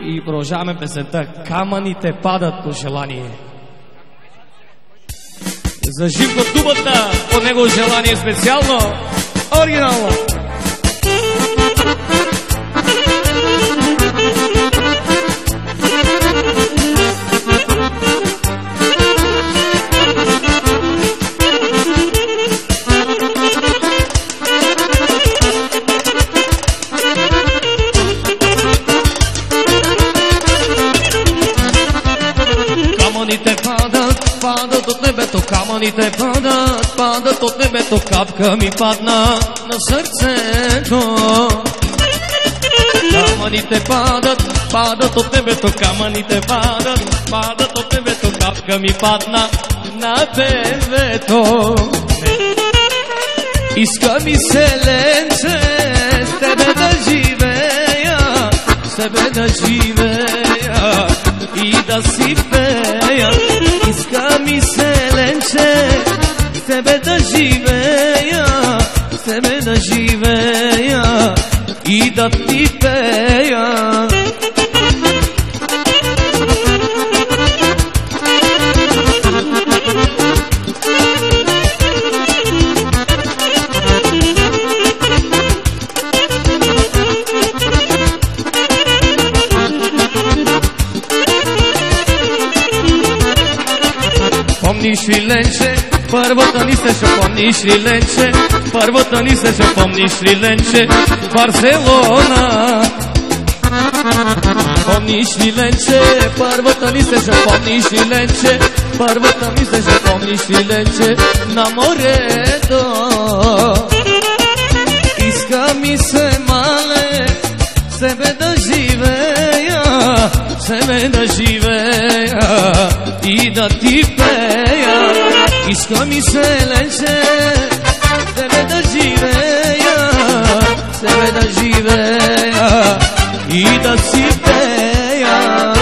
и продължаваме песента "Камъните падат по желание". За Живко Дубата, по негово желание специално, оригинално. Камъните падат от небето, камъните падат от небето, капка ми падна на сърцето. Камъните падат от небето, камъните падат от небето, капка ми падна на бебето. Иска ми се, ленче, с тебе да живея, с тебе да живея и да си пея. Иска ми се, ленче, с тебе да живея, с тебе да живея и да ти пея. Помниш ли, ленче, първата ни среща? Помниш ли, ленче, първата ни среща? Помниш ли, ленче, Барселона? Помниш ли, ленче, първата ни среща? Помниш ли, ленче, първата ни среща? Помниш ли, ленче, на морето? Иска ми се, мале, себе да живея, себе да живея и да ти пея. Иска ми се, ленче, себе да живея, себе да живея и да си пея.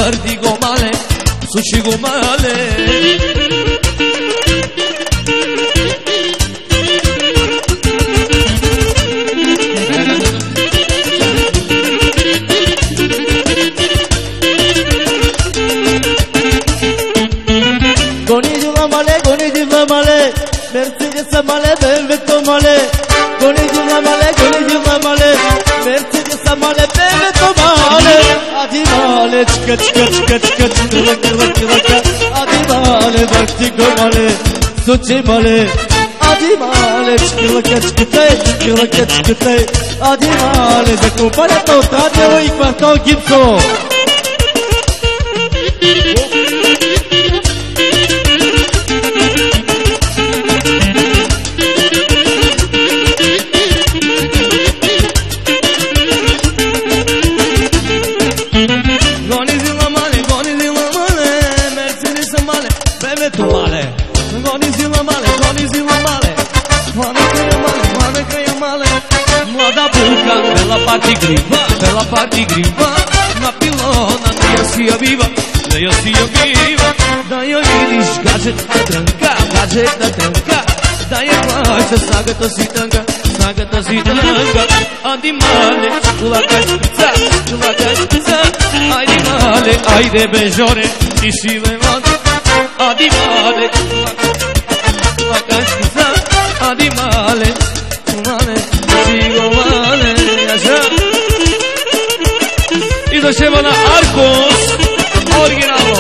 Vertigo male, sushigo male. Goni di male, Mercedes male, Velveto male. Goni di male, Mercedes male, Velveto male. Adi male, çıka çıka çıka çıka çıka çıka çıka. Adi male, vertigo male, suci male. Adi male, çıka çıka çıka çıka çıka. Adi male, de compare total e quarto Gibson. Bella parte griva, na pilona, da sia viva, da io vidiš gadget da tranka, da je plaća, snagata si tanga, adi male, ulakaš pica, ajde male, ajde bežore, ti šive vode, adi male, ulakaš pica, adi male, sigo male, așa. I došemo na Arcos, originalno.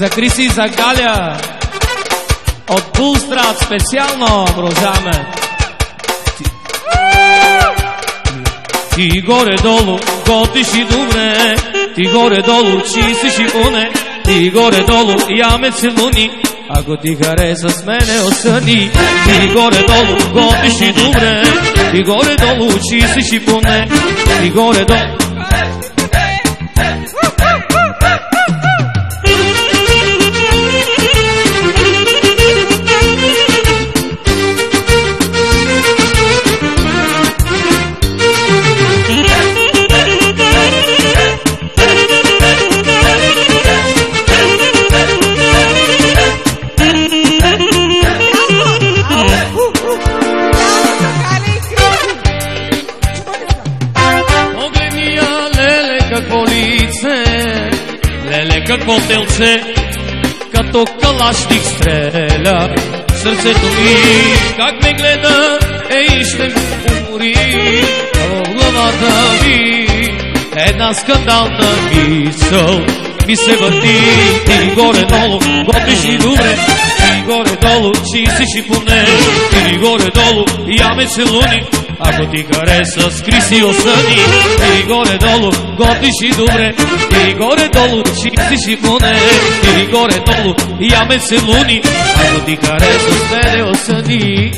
За Криси и за Галя от Булстрат специално продължаваме. Ти горе-долу готиш и добре, ти горе-долу чистиш и поне, ти горе-долу я ме целуни, ако ти хареса с мене осъни. Ти горе-долу готиш и добре, ти горе-долу чистиш и поне, ти горе-долу. Какво лице, леле какво телце, като калашник стреля сърцето ми. Как ме гледа, ей ще ме умори, в главата ми една скандална мисъл ми се върти. Ти горе-долу готиш и добре, ти горе-долу чистиш и поне, ти горе-долу я ме целуни, ако ти хареса с Криси осъни. Ти горе-долу готиш и добре, ти горе-долу чистиш и поне, ти горе-долу я ме целуни, ако ти хареса с мене осъни.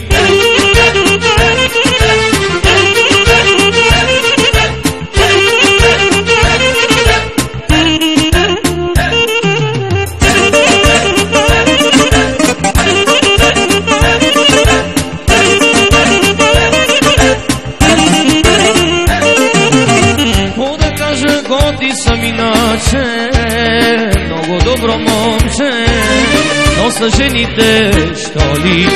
Готи съм иначе, много добро момче, но са жените, що ли?